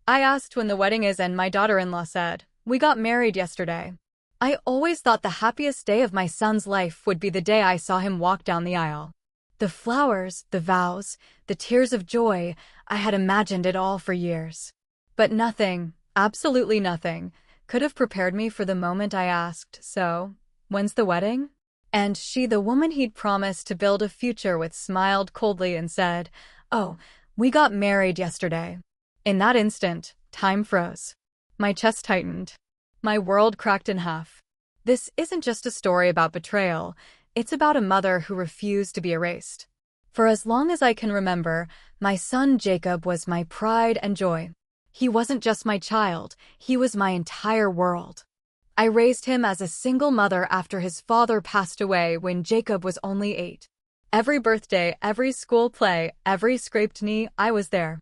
I asked when the wedding is and my daughter-in-law said, "We got married yesterday." I always thought the happiest day of my son's life would be the day I saw him walk down the aisle. The flowers, the vows, the tears of joy, I had imagined it all for years. But nothing, absolutely nothing, could have prepared me for the moment I asked, "So, when's the wedding?" And she, the woman he'd promised to build a future with, smiled coldly and said, "Oh, we got married yesterday." In that instant, time froze. My chest tightened. My world cracked in half. This isn't just a story about betrayal, it's about a mother who refused to be erased. For as long as I can remember, my son Jacob was my pride and joy. He wasn't just my child, he was my entire world. I raised him as a single mother after his father passed away when Jacob was only 8. Every birthday, every school play, every scraped knee, I was there.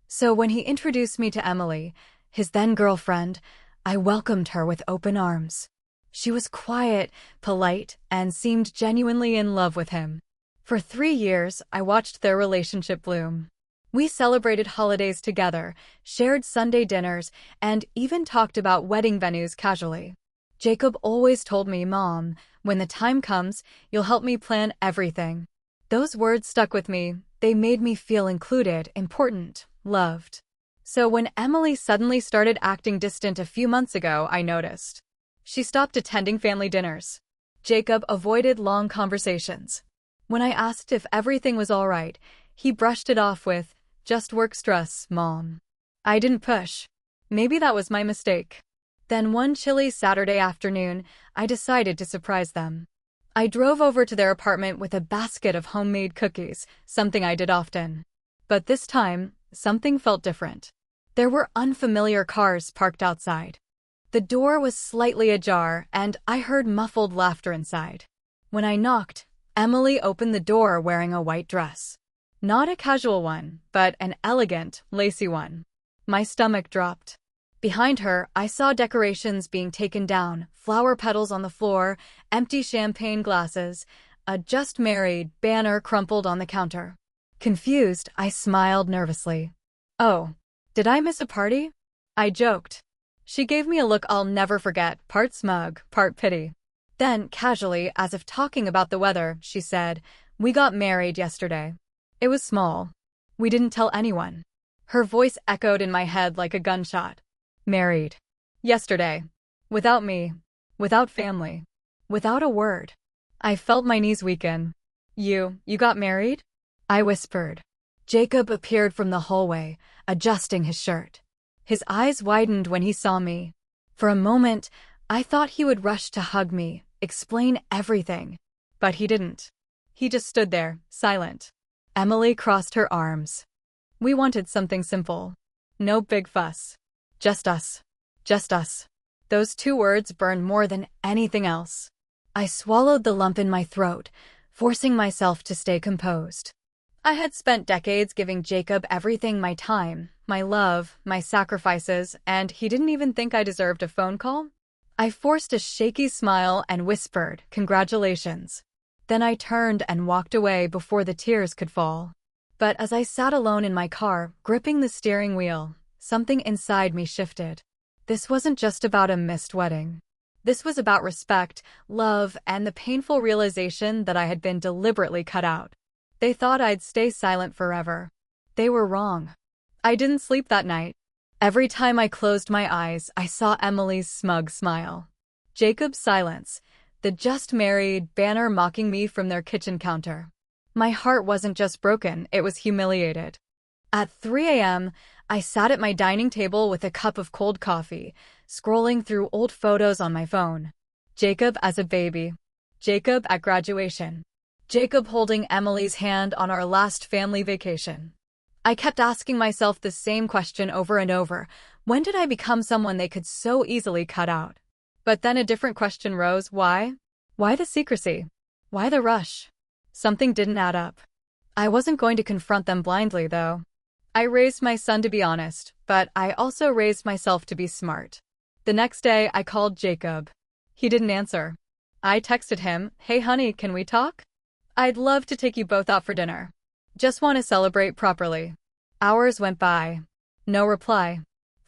So when he introduced me to Emily, his then-girlfriend, I welcomed her with open arms. She was quiet, polite, and seemed genuinely in love with him. For 3 years, I watched their relationship bloom. We celebrated holidays together, shared Sunday dinners, and even talked about wedding venues casually. Jacob always told me, "Mom, when the time comes, you'll help me plan everything." Those words stuck with me. They made me feel included, important, loved. So when Emily suddenly started acting distant a few months ago, I noticed. She stopped attending family dinners. Jacob avoided long conversations. When I asked if everything was all right, he brushed it off with, "Just work stress, Mom." I didn't push. Maybe that was my mistake. Then one chilly Saturday afternoon, I decided to surprise them. I drove over to their apartment with a basket of homemade cookies, something I did often. But this time, something felt different. There were unfamiliar cars parked outside. The door was slightly ajar, and I heard muffled laughter inside. When I knocked, Emily opened the door wearing a white dress. Not a casual one, but an elegant, lacy one. My stomach dropped. Behind her, I saw decorations being taken down, flower petals on the floor, empty champagne glasses, a "just married" banner crumpled on the counter. Confused, I smiled nervously. "Oh, did I miss a party?" I joked. She gave me a look I'll never forget, part smug, part pity. Then, casually, as if talking about the weather, she said, "We got married yesterday. It was small. We didn't tell anyone." Her voice echoed in my head like a gunshot. Married. Yesterday. Without me. Without family. Without a word. I felt my knees weaken. You got married?" I whispered. Jacob appeared from the hallway, adjusting his shirt. His eyes widened when he saw me. For a moment, I thought he would rush to hug me, explain everything. But he didn't. He just stood there, silent. Emily crossed her arms. "We wanted something simple. No big fuss. Just us. Just us." Those 2 words burned more than anything else. I swallowed the lump in my throat, forcing myself to stay composed. I had spent decades giving Jacob everything: my time, my love, my sacrifices, and he didn't even think I deserved a phone call? I forced a shaky smile and whispered, "Congratulations." Then I turned and walked away before the tears could fall. But as I sat alone in my car, gripping the steering wheel, something inside me shifted. This wasn't just about a missed wedding. This was about respect, love, and the painful realization that I had been deliberately cut out. They thought I'd stay silent forever. They were wrong. I didn't sleep that night. Every time I closed my eyes, I saw Emily's smug smile. Jacob's silence, the "just married" banner mocking me from their kitchen counter. My heart wasn't just broken, it was humiliated. At 3 a.m., I sat at my dining table with a cup of cold coffee, scrolling through old photos on my phone. Jacob as a baby. Jacob at graduation. Jacob holding Emily's hand on our last family vacation. I kept asking myself the same question over and over. When did I become someone they could so easily cut out? But then a different question rose. Why? Why the secrecy? Why the rush? Something didn't add up. I wasn't going to confront them blindly, though. I raised my son to be honest, but I also raised myself to be smart. The next day, I called Jacob. He didn't answer. I texted him, "Hey honey, can we talk? I'd love to take you both out for dinner. Just want to celebrate properly." Hours went by. No reply.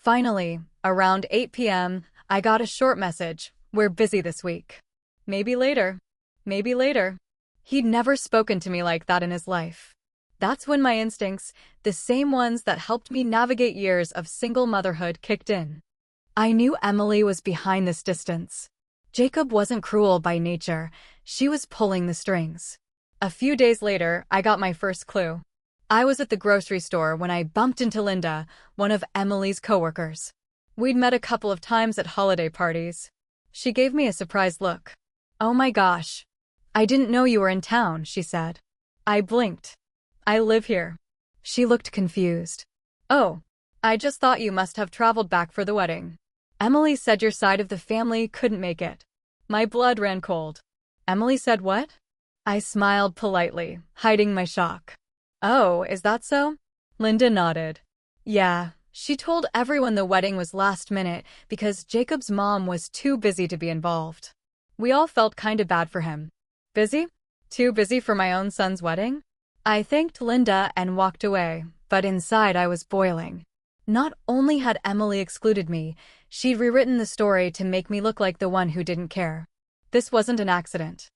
Finally, around 8 p.m., I got a short message. We're busy this week. Maybe later. Maybe later. He'd never spoken to me like that in his life. That's when my instincts, the same ones that helped me navigate years of single motherhood, kicked in. I knew Emily was behind this distance. Jacob wasn't cruel by nature. She was pulling the strings. A few days later, I got my first clue. I was at the grocery store when I bumped into Linda, one of Emily's coworkers. We'd met a couple of times at holiday parties. She gave me a surprised look. "Oh my gosh. I didn't know you were in town," she said. I blinked. "I live here." She looked confused. "Oh, I just thought you must have traveled back for the wedding. Emily said your side of the family couldn't make it." My blood ran cold. "Emily said what?" I smiled politely, hiding my shock. "Oh, is that so?" Linda nodded. "Yeah, she told everyone the wedding was last minute because Jacob's mom was too busy to be involved. We all felt kinda bad for him." "Busy? Too busy for my own son's wedding?" I thanked Linda and walked away, but inside I was boiling. Not only had Emily excluded me, she'd rewritten the story to make me look like the one who didn't care. This wasn't an accident.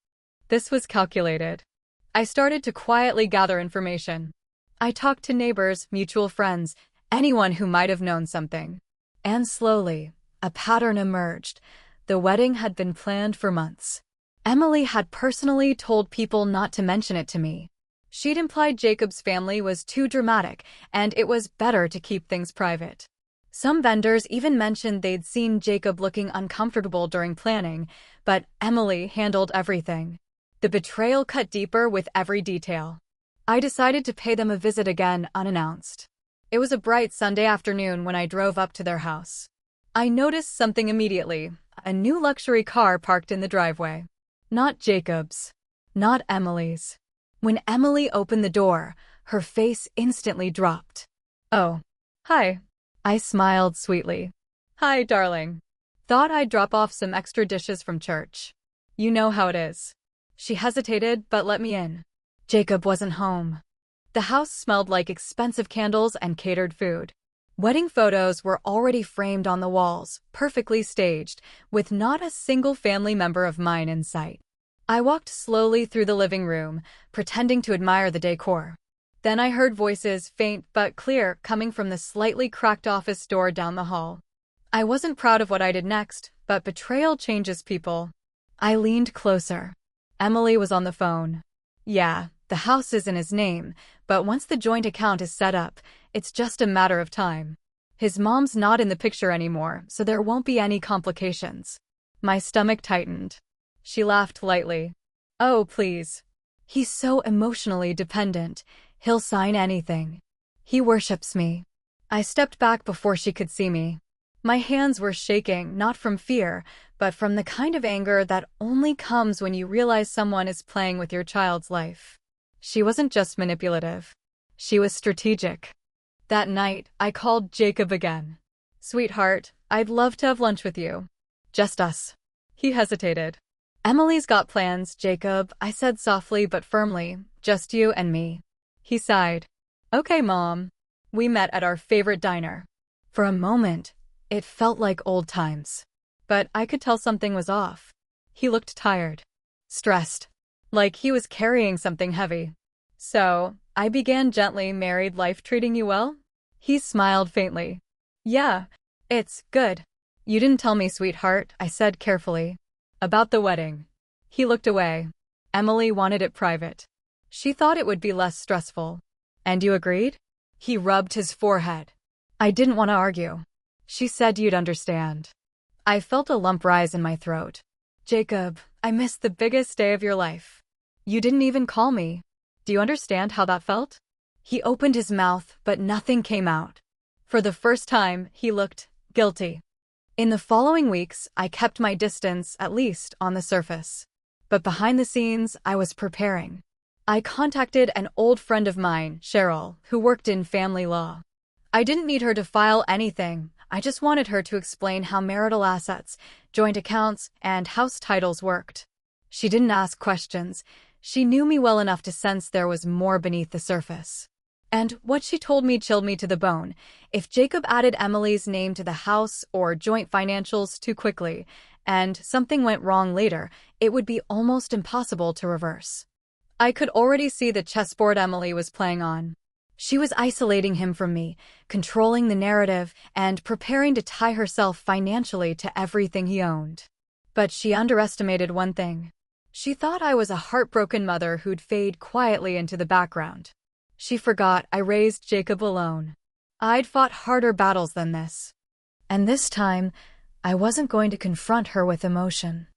This was calculated. I started to quietly gather information. I talked to neighbors, mutual friends, anyone who might have known something. And slowly, a pattern emerged. The wedding had been planned for months. Emily had personally told people not to mention it to me. She'd implied Jacob's family was too dramatic, and it was better to keep things private. Some vendors even mentioned they'd seen Jacob looking uncomfortable during planning, but Emily handled everything. The betrayal cut deeper with every detail. I decided to pay them a visit again, unannounced. It was a bright Sunday afternoon when I drove up to their house. I noticed something immediately, a new luxury car parked in the driveway. Not Jacob's. Not Emily's. When Emily opened the door, her face instantly dropped. "Oh, hi." I smiled sweetly. "Hi, darling. Thought I'd drop off some extra dishes from church. You know how it is." She hesitated, but let me in. Jacob wasn't home. The house smelled like expensive candles and catered food. Wedding photos were already framed on the walls, perfectly staged, with not a single family member of mine in sight. I walked slowly through the living room, pretending to admire the decor. Then I heard voices, faint but clear, coming from the slightly cracked office door down the hall. I wasn't proud of what I did next, but betrayal changes people. I leaned closer. Emily was on the phone. "Yeah, the house is in his name, but once the joint account is set up, it's just a matter of time. His mom's not in the picture anymore, so there won't be any complications." My stomach tightened. She laughed lightly. "Oh, please. He's so emotionally dependent. He'll sign anything. He worships me." I stepped back before she could see me. My hands were shaking, not from fear, but from the kind of anger that only comes when you realize someone is playing with your child's life. She wasn't just manipulative. She was strategic. That night, I called Jacob again. "Sweetheart, I'd love to have lunch with you. Just us." He hesitated. "Emily's got plans, Jacob," I said softly but firmly. "Just you and me." He sighed. "Okay, Mom." We met at our favorite diner. For a moment, it felt like old times. But I could tell something was off. He looked tired. Stressed. Like he was carrying something heavy. "So, I began gently. Married life treating you well?" He smiled faintly. "Yeah, it's good." "You didn't tell me, sweetheart," I said carefully. "About the wedding." He looked away. "Emily wanted it private. She thought it would be less stressful." "And you agreed?" He rubbed his forehead. "I didn't want to argue. She said you'd understand." I felt a lump rise in my throat. "Jacob, I missed the biggest day of your life. You didn't even call me. Do you understand how that felt?" He opened his mouth, but nothing came out. For the first time, he looked guilty. In the following weeks, I kept my distance, at least on the surface. But behind the scenes, I was preparing. I contacted an old friend of mine, Cheryl, who worked in family law. I didn't need her to file anything. I just wanted her to explain how marital assets, joint accounts, and house titles worked. She didn't ask questions. She knew me well enough to sense there was more beneath the surface. And what she told me chilled me to the bone. If Jacob added Emily's name to the house or joint financials too quickly, and something went wrong later, it would be almost impossible to reverse. I could already see the chessboard Emily was playing on. She was isolating him from me, controlling the narrative, and preparing to tie herself financially to everything he owned. But she underestimated one thing. She thought I was a heartbroken mother who'd fade quietly into the background. She forgot I raised Jacob alone. I'd fought harder battles than this. And this time, I wasn't going to confront her with emotion.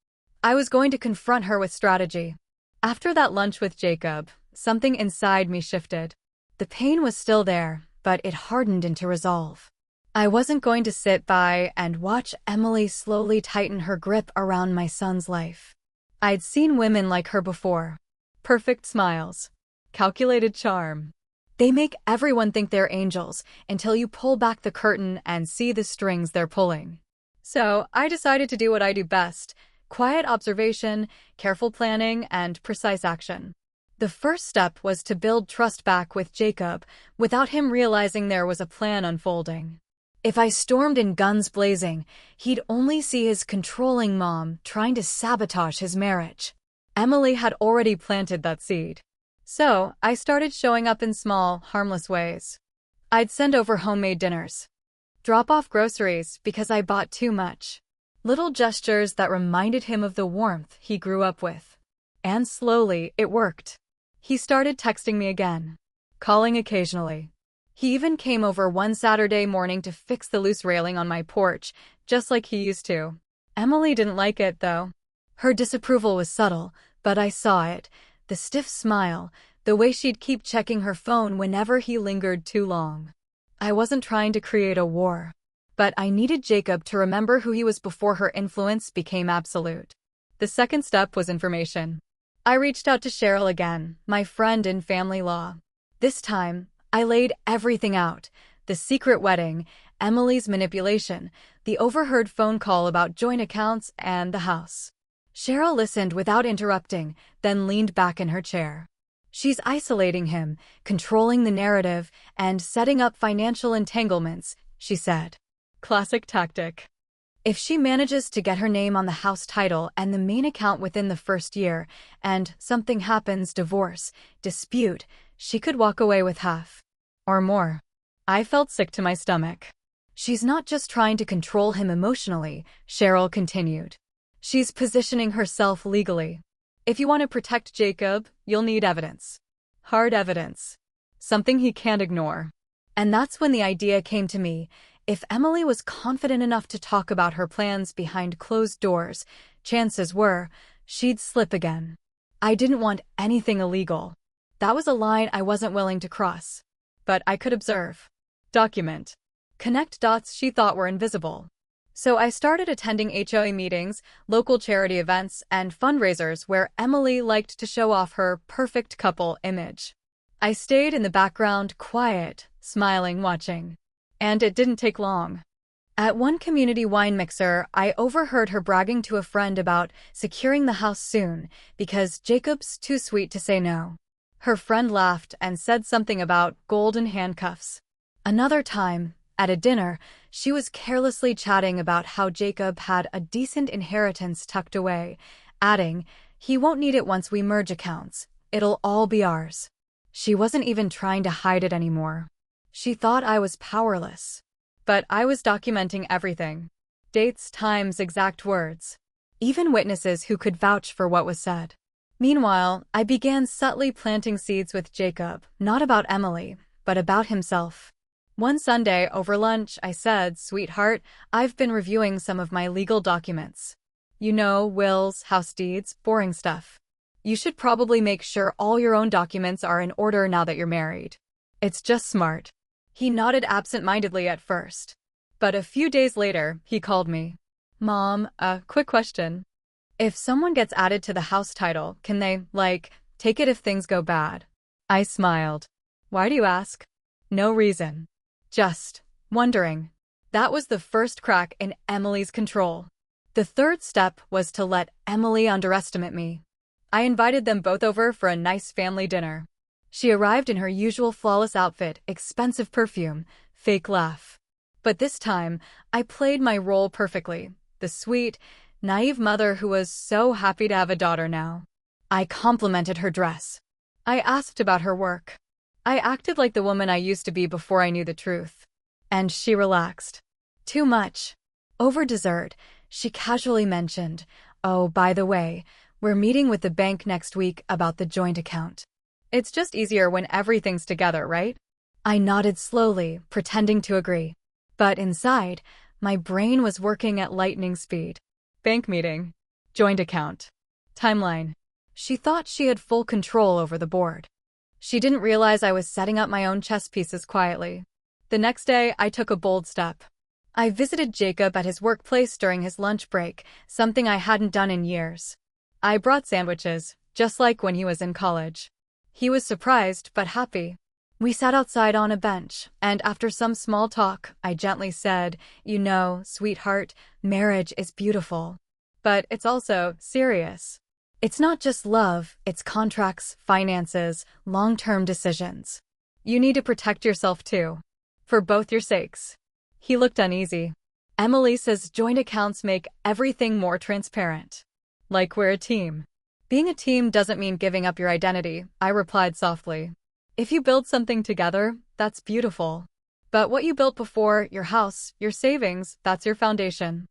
I was going to confront her with strategy. After that lunch with Jacob, something inside me shifted. The pain was still there, but it hardened into resolve. I wasn't going to sit by and watch Emily slowly tighten her grip around my son's life. I'd seen women like her before. Perfect smiles. Calculated charm. They make everyone think they're angels until you pull back the curtain and see the strings they're pulling. So I decided to do what I do best: quiet observation, careful planning, and precise action. The first step was to build trust back with Jacob without him realizing there was a plan unfolding. If I stormed in guns blazing, he'd only see his controlling mom trying to sabotage his marriage. Emily had already planted that seed. So, I started showing up in small, harmless ways. I'd send over homemade dinners. Drop off groceries because I bought too much. Little gestures that reminded him of the warmth he grew up with. And slowly, it worked. He started texting me again. Calling occasionally. He even came over one Saturday morning to fix the loose railing on my porch, just like he used to. Emily didn't like it, though. Her disapproval was subtle, but I saw it. The stiff smile, the way she'd keep checking her phone whenever he lingered too long. I wasn't trying to create a war, but I needed Jacob to remember who he was before her influence became absolute. The second step was information. I reached out to Cheryl again, my friend in family law. This time, I laid everything out: the secret wedding, Emily's manipulation, the overheard phone call about joint accounts, and the house. Cheryl listened without interrupting, then leaned back in her chair. She's isolating him, controlling the narrative, and setting up financial entanglements, she said. Classic tactic. If she manages to get her name on the house title and the main account within the first year, and something happens, divorce, dispute, she could walk away with half. Or more. I felt sick to my stomach. She's not just trying to control him emotionally, Cheryl continued. She's positioning herself legally. If you want to protect Jacob, you'll need evidence. Hard evidence. Something he can't ignore. And that's when the idea came to me. If Emily was confident enough to talk about her plans behind closed doors, chances were she'd slip again. I didn't want anything illegal. That was a line I wasn't willing to cross. But I could observe. Document. Connect dots she thought were invisible. So I started attending HOA meetings, local charity events, and fundraisers where Emily liked to show off her perfect couple image. I stayed in the background, quiet, smiling, watching. And it didn't take long. At one community wine mixer, I overheard her bragging to a friend about securing the house soon because Jacob's too sweet to say no. Her friend laughed and said something about golden handcuffs. Another time, at a dinner, she was carelessly chatting about how Jacob had a decent inheritance tucked away, adding, "He won't need it once we merge accounts. It'll all be ours." She wasn't even trying to hide it anymore. She thought I was powerless. But I was documenting everything. Dates, times, exact words. Even witnesses who could vouch for what was said. Meanwhile, I began subtly planting seeds with Jacob, not about Emily, but about himself. One Sunday, over lunch, I said, "Sweetheart, I've been reviewing some of my legal documents. You know, wills, house deeds, boring stuff. You should probably make sure all your own documents are in order now that you're married. It's just smart." He nodded absent-mindedly at first. But a few days later, he called me. "Mom, quick question. If someone gets added to the house title, can they, take it if things go bad?" I smiled. "Why do you ask?" "No reason. Just wondering." That was the first crack in Emily's control. The third step was to let Emily underestimate me. I invited them both over for a nice family dinner. She arrived in her usual flawless outfit, expensive perfume, fake laugh. But this time, I played my role perfectly, the sweet, naive mother who was so happy to have a daughter now. I complimented her dress. I asked about her work. I acted like the woman I used to be before I knew the truth. And she relaxed. Too much. Over dessert, she casually mentioned, "Oh, by the way, we're meeting with the bank next week about the joint account. It's just easier when everything's together, right?" I nodded slowly, pretending to agree. But inside, my brain was working at lightning speed. Bank meeting. Joint account. Timeline. She thought she had full control over the board. She didn't realize I was setting up my own chess pieces quietly. The next day, I took a bold step. I visited Jacob at his workplace during his lunch break, something I hadn't done in years. I brought sandwiches, just like when he was in college. He was surprised but happy. We sat outside on a bench, and after some small talk, I gently said, "You know, sweetheart, marriage is beautiful. But it's also serious. It's not just love, it's contracts, finances, long-term decisions. You need to protect yourself too. For both your sakes." He looked uneasy. "Emily says joint accounts make everything more transparent. Like we're a team." "Being a team doesn't mean giving up your identity," I replied softly. "If you build something together, that's beautiful. But what you built before, your house, your savings, that's your foundation.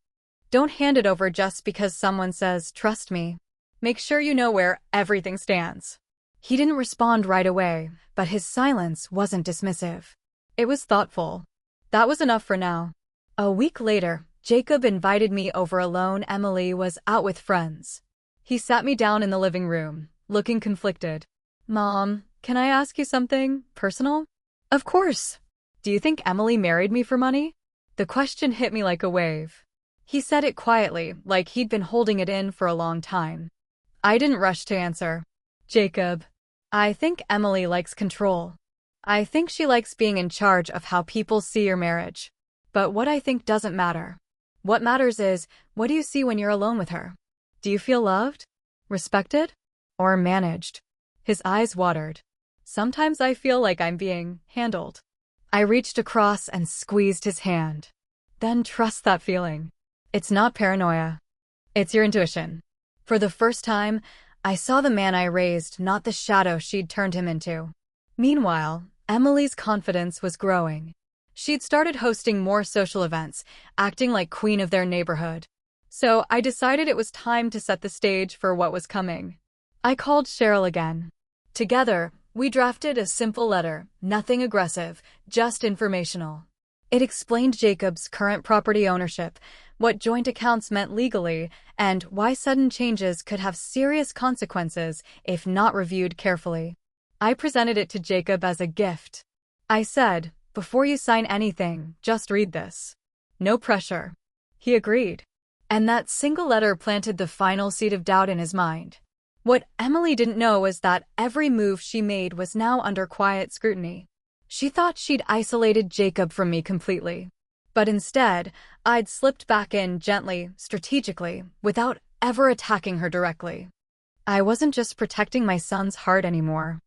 Don't hand it over just because someone says, 'Trust me.' Make sure you know where everything stands." He didn't respond right away, but his silence wasn't dismissive. It was thoughtful. That was enough for now. A week later, Jacob invited me over alone. Emily was out with friends. He sat me down in the living room, looking conflicted. "Mom, can I ask you something personal?" "Of course." "Do you think Emily married me for money?" The question hit me like a wave. He said it quietly, like he'd been holding it in for a long time. I didn't rush to answer. "Jacob, I think Emily likes control. I think she likes being in charge of how people see your marriage. But what I think doesn't matter. What matters is, what do you see when you're alone with her? Do you feel loved? Respected? Or managed?" His eyes watered. "Sometimes I feel like I'm being handled." I reached across and squeezed his hand. "Then trust that feeling. It's not paranoia. It's your intuition." For the first time, I saw the man I raised, not the shadow she'd turned him into. Meanwhile, Emily's confidence was growing. She'd started hosting more social events, acting like queen of their neighborhood. So I decided it was time to set the stage for what was coming. I called Cheryl again. Together, we drafted a simple letter, nothing aggressive, just informational. It explained Jacob's current property ownership, what joint accounts meant legally, and why sudden changes could have serious consequences if not reviewed carefully. I presented it to Jacob as a gift. I said, "Before you sign anything, just read this. No pressure." He agreed. And that single letter planted the final seed of doubt in his mind. What Emily didn't know was that every move she made was now under quiet scrutiny. She thought she'd isolated Jacob from me completely. But instead, I'd slipped back in gently, strategically, without ever attacking her directly. I wasn't just protecting my son's heart anymore.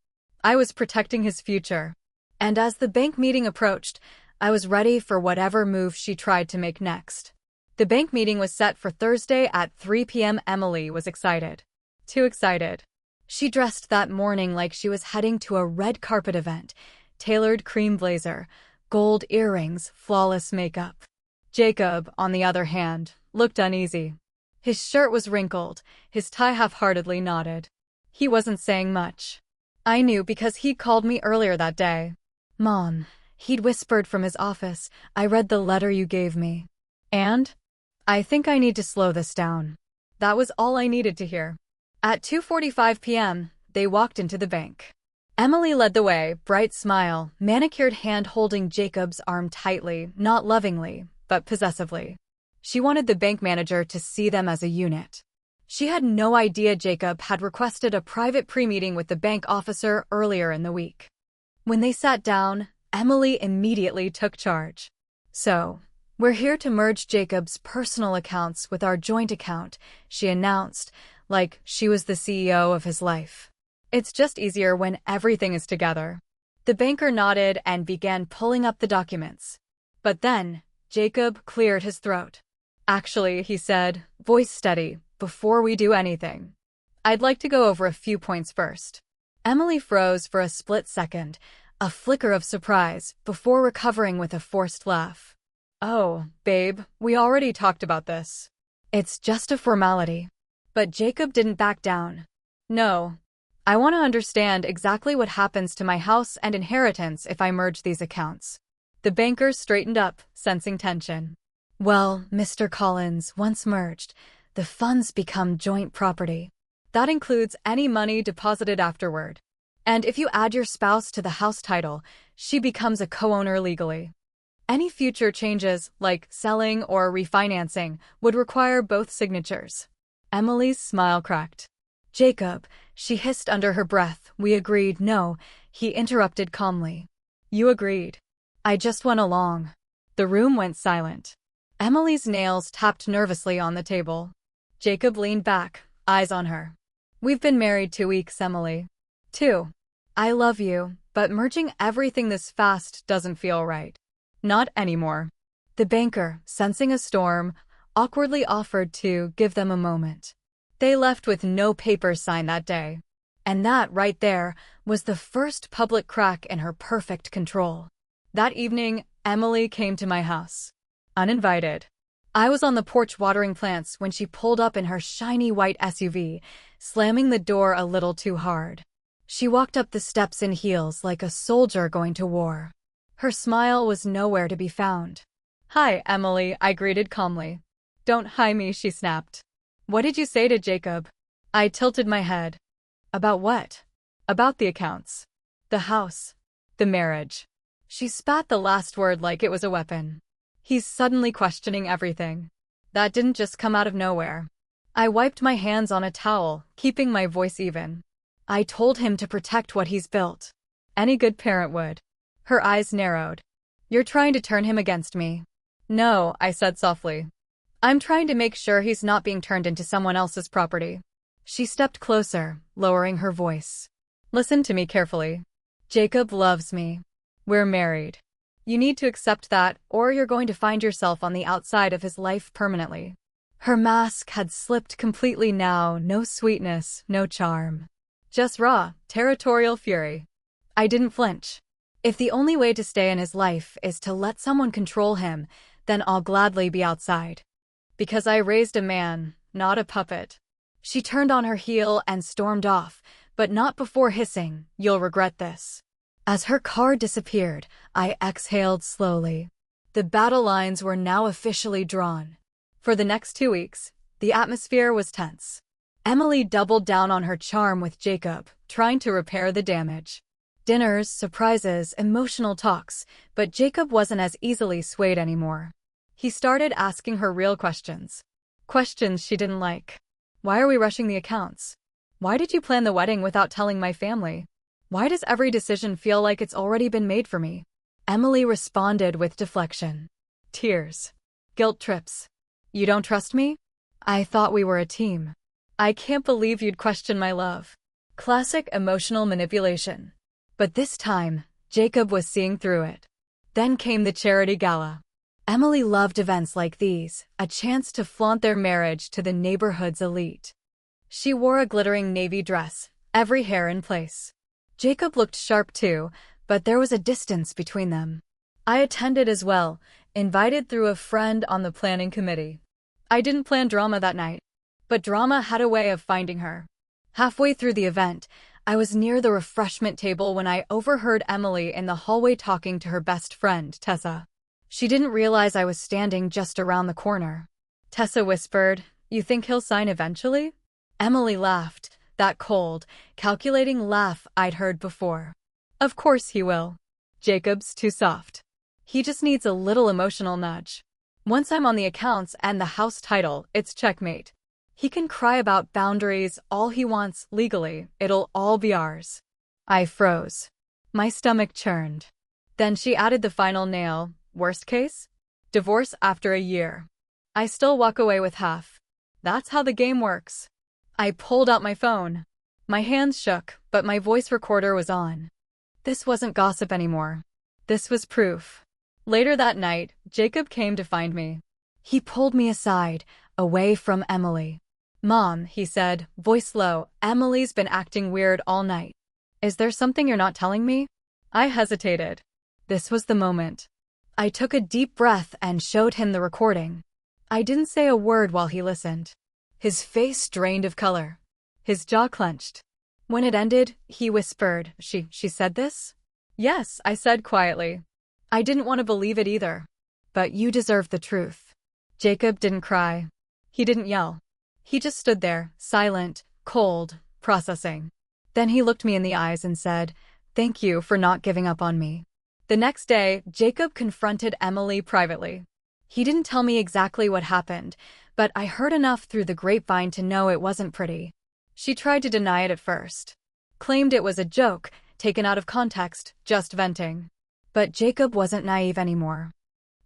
I was protecting his future. And as the bank meeting approached, I was ready for whatever move she tried to make next. The bank meeting was set for Thursday at 3 p.m. Emily was excited. Too excited. She dressed that morning like she was heading to a red carpet event, tailored cream blazer, gold earrings, flawless makeup. Jacob, on the other hand, looked uneasy. His shirt was wrinkled, his tie half-heartedly knotted. He wasn't saying much. I knew because he'd called me earlier that day. "Mom," he'd whispered from his office, "I read the letter you gave me. And? I think I need to slow this down." That was all I needed to hear. At 2:45 p.m., they walked into the bank. Emily led the way, bright smile, manicured hand holding Jacob's arm tightly, not lovingly, but possessively. She wanted the bank manager to see them as a unit. She had no idea Jacob had requested a private pre-meeting with the bank officer earlier in the week. When they sat down, Emily immediately took charge. "So, we're here to merge Jacob's personal accounts with our joint account," she announced, like she was the CEO of his life. It's just easier when everything is together. The banker nodded and began pulling up the documents. But then, Jacob cleared his throat. Actually, he said, voice steady, before we do anything, I'd like to go over a few points first. Emily froze for a split second, a flicker of surprise, before recovering with a forced laugh. Oh, babe, we already talked about this. It's just a formality. But Jacob didn't back down. No. I want to understand exactly what happens to my house and inheritance if I merge these accounts. The banker straightened up, sensing tension. Well, Mr. Collins, once merged, the funds become joint property. That includes any money deposited afterward. And if you add your spouse to the house title, she becomes a co-owner legally. Any future changes, like selling or refinancing, would require both signatures. Emily's smile cracked. Jacob, she hissed under her breath. We agreed. No, he interrupted calmly. You agreed. I just went along. The room went silent. Emily's nails tapped nervously on the table. Jacob leaned back, eyes on her. We've been married 2 weeks, Emily. 2. I love you, but merging everything this fast doesn't feel right. Not anymore. The banker, sensing a storm, awkwardly offered to give them a moment. They left with no papers signed that day. And that, right there, was the first public crack in her perfect control. That evening, Emily came to my house. Uninvited. I was on the porch watering plants when she pulled up in her shiny white SUV, slamming the door a little too hard. She walked up the steps in heels like a soldier going to war. Her smile was nowhere to be found. Hi, Emily, I greeted calmly. Don't hi me, she snapped. What did you say to Jacob? I tilted my head. About what? About the accounts. The house. The marriage. She spat the last word like it was a weapon. He's suddenly questioning everything. That didn't just come out of nowhere. I wiped my hands on a towel, keeping my voice even. I told him to protect what he's built. Any good parent would. Her eyes narrowed. You're trying to turn him against me. No, I said softly. I'm trying to make sure he's not being turned into someone else's property. She stepped closer, lowering her voice. Listen to me carefully. Jacob loves me. We're married. You need to accept that, or you're going to find yourself on the outside of his life permanently. Her mask had slipped completely now, no sweetness, no charm. Just raw, territorial fury. I didn't flinch. If the only way to stay in his life is to let someone control him, then I'll gladly be outside. Because I raised a man, not a puppet. She turned on her heel and stormed off, but not before hissing, you'll regret this. As her car disappeared, I exhaled slowly. The battle lines were now officially drawn. For the next 2 weeks, the atmosphere was tense. Emily doubled down on her charm with Jacob, trying to repair the damage. Dinners, surprises, emotional talks, but Jacob wasn't as easily swayed anymore. He started asking her real questions. Questions she didn't like. Why are we rushing the accounts? Why did you plan the wedding without telling my family? Why does every decision feel like it's already been made for me? Emily responded with deflection. Tears. Guilt trips. You don't trust me? I thought we were a team. I can't believe you'd question my love. Classic emotional manipulation. But this time, Jacob was seeing through it. Then came the charity gala. Emily loved events like these, a chance to flaunt their marriage to the neighborhood's elite. She wore a glittering navy dress, every hair in place. Jacob looked sharp too, but there was a distance between them. I attended as well, invited through a friend on the planning committee. I didn't plan drama that night, but drama had a way of finding her. Halfway through the event, I was near the refreshment table when I overheard Emily in the hallway talking to her best friend, Tessa. She didn't realize I was standing just around the corner. Tessa whispered, "You think he'll sign eventually?" Emily laughed, that cold, calculating laugh I'd heard before. Of course he will. Jacob's too soft. He just needs a little emotional nudge. Once I'm on the accounts and the house title, it's checkmate. He can cry about boundaries all he wants legally, it'll all be ours. I froze. My stomach churned. Then she added the final nail, worst case? Divorce after a year. I still walk away with half. That's how the game works. I pulled out my phone. My hands shook, but my voice recorder was on. This wasn't gossip anymore. This was proof. Later that night, Jacob came to find me. He pulled me aside, away from Emily. "Mom," he said, voice low, "Emily's been acting weird all night. Is there something you're not telling me?" I hesitated. This was the moment. I took a deep breath and showed him the recording. I didn't say a word while he listened. His face drained of color. His jaw clenched. When it ended, he whispered, She said this?" "Yes," I said quietly. I didn't want to believe it either. "But you deserve the truth." Jacob didn't cry. He didn't yell. He just stood there, silent, cold, processing. Then he looked me in the eyes and said, "Thank you for not giving up on me." The next day, Jacob confronted Emily privately. He didn't tell me exactly what happened, but I heard enough through the grapevine to know it wasn't pretty. She tried to deny it at first. Claimed it was a joke, taken out of context, just venting. But Jacob wasn't naive anymore.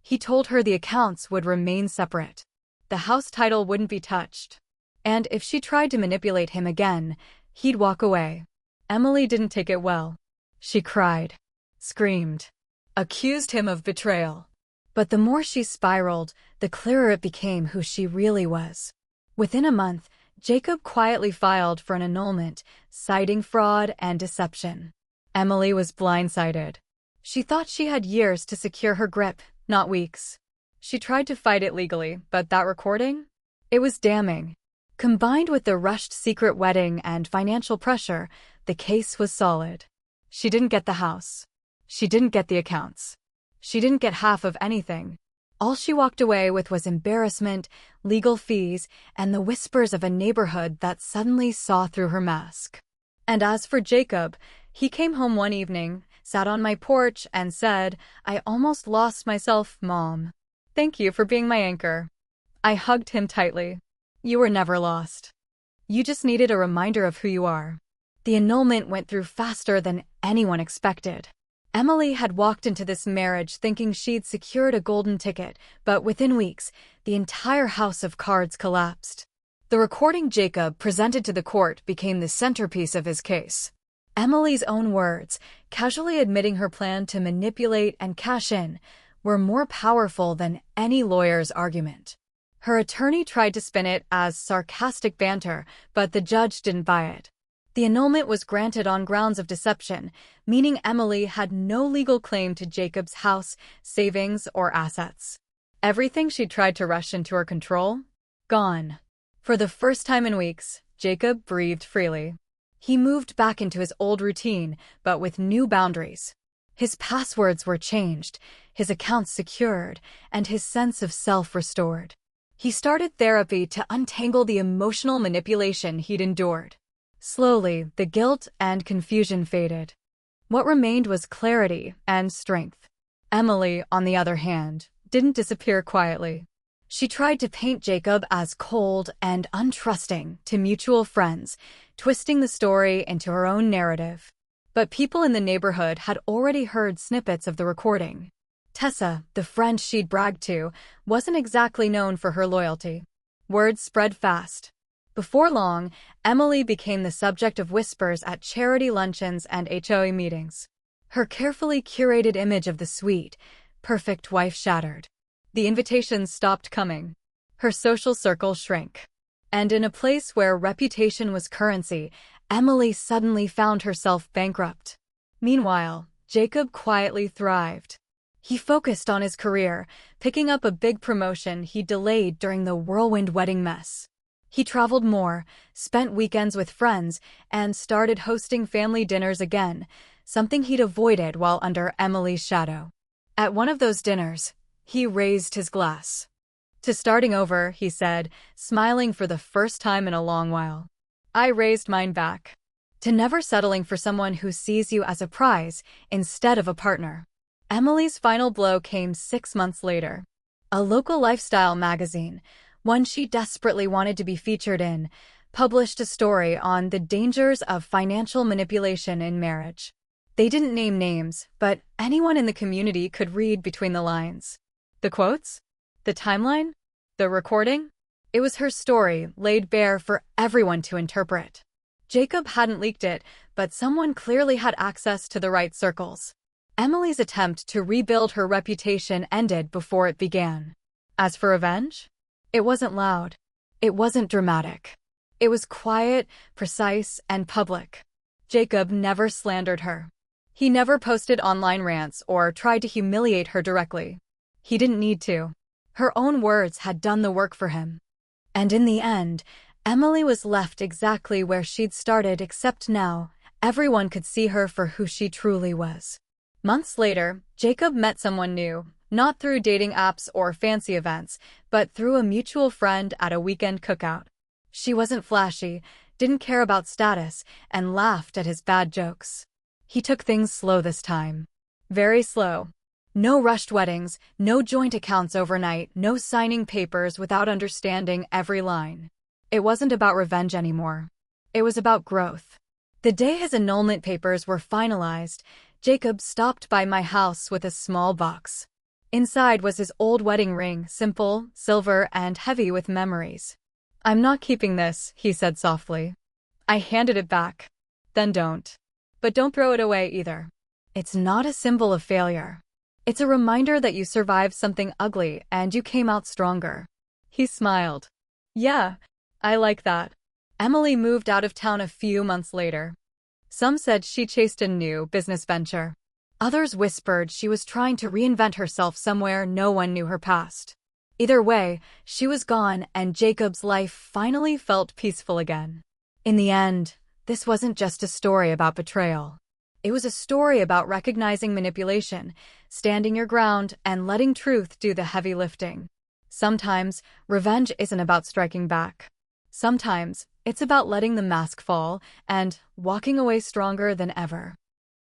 He told her the accounts would remain separate. The house title wouldn't be touched. And if she tried to manipulate him again, he'd walk away. Emily didn't take it well. She cried, screamed, accused him of betrayal. But the more she spiraled, the clearer it became who she really was. Within a month, Jacob quietly filed for an annulment, citing fraud and deception. Emily was blindsided. She thought she had years to secure her grip, not weeks. She tried to fight it legally, but that recording? It was damning. Combined with the rushed secret wedding and financial pressure, the case was solid. She didn't get the house. She didn't get the accounts. She didn't get half of anything. All she walked away with was embarrassment, legal fees, and the whispers of a neighborhood that suddenly saw through her mask. And as for Jacob, he came home one evening, sat on my porch, and said, "I almost lost myself, Mom. Thank you for being my anchor." I hugged him tightly. "You were never lost. You just needed a reminder of who you are." The annulment went through faster than anyone expected. Emily had walked into this marriage thinking she'd secured a golden ticket, but within weeks, the entire house of cards collapsed. The recording Jacob presented to the court became the centerpiece of his case. Emily's own words, casually admitting her plan to manipulate and cash in, were more powerful than any lawyer's argument. Her attorney tried to spin it as sarcastic banter, but the judge didn't buy it. The annulment was granted on grounds of deception, meaning Emily had no legal claim to Jacob's house, savings, or assets. Everything she tried to rush into her control? Gone. For the first time in weeks, Jacob breathed freely. He moved back into his old routine, but with new boundaries. His passwords were changed, his accounts secured, and his sense of self restored. He started therapy to untangle the emotional manipulation he'd endured. Slowly, the guilt and confusion faded. What remained was clarity and strength. Emily, on the other hand, didn't disappear quietly. She tried to paint Jacob as cold and untrusting to mutual friends, twisting the story into her own narrative. But people in the neighborhood had already heard snippets of the recording. Tessa, the friend she'd bragged to, wasn't exactly known for her loyalty. Word spread fast. Before long, Emily became the subject of whispers at charity luncheons and HOA meetings. Her carefully curated image of the sweet, perfect wife shattered. The invitations stopped coming. Her social circle shrank. And in a place where reputation was currency, Emily suddenly found herself bankrupt. Meanwhile, Jacob quietly thrived. He focused on his career, picking up a big promotion he delayed during the whirlwind wedding mess. He traveled more, spent weekends with friends, and started hosting family dinners again, something he'd avoided while under Emily's shadow. At one of those dinners, he raised his glass. "To starting over," he said, smiling for the first time in a long while. I raised mine back. "To never settling for someone who sees you as a prize instead of a partner." Emily's final blow came 6 months later. A local lifestyle magazine, one she desperately wanted to be featured in, published a story on the dangers of financial manipulation in marriage. They didn't name names, but anyone in the community could read between the lines. The quotes? The timeline? The recording? It was her story, laid bare for everyone to interpret. Jacob hadn't leaked it, but someone clearly had access to the right circles. Emily's attempt to rebuild her reputation ended before it began. As for revenge, it wasn't loud. It wasn't dramatic. It was quiet, precise, and public. Jacob never slandered her. He never posted online rants or tried to humiliate her directly. He didn't need to. Her own words had done the work for him. And in the end, Emily was left exactly where she'd started, except now, everyone could see her for who she truly was. Months later, Jacob met someone new, not through dating apps or fancy events, but through a mutual friend at a weekend cookout. She wasn't flashy, didn't care about status, and laughed at his bad jokes. He took things slow this time. Very slow. No rushed weddings, no joint accounts overnight, no signing papers without understanding every line. It wasn't about revenge anymore. It was about growth. The day his annulment papers were finalized, Jacob stopped by my house with a small box. Inside was his old wedding ring, simple, silver, and heavy with memories. "I'm not keeping this," he said softly. I handed it back. "Then don't. But don't throw it away either. It's not a symbol of failure. It's a reminder that you survived something ugly and you came out stronger." He smiled. "Yeah, I like that." Emily moved out of town a few months later. Some said she chased a new business venture. Others whispered she was trying to reinvent herself somewhere no one knew her past. Either way, she was gone and Jacob's life finally felt peaceful again. In the end, this wasn't just a story about betrayal. It was a story about recognizing manipulation, standing your ground, and letting truth do the heavy lifting. Sometimes, revenge isn't about striking back. Sometimes, it's about letting the mask fall and walking away stronger than ever.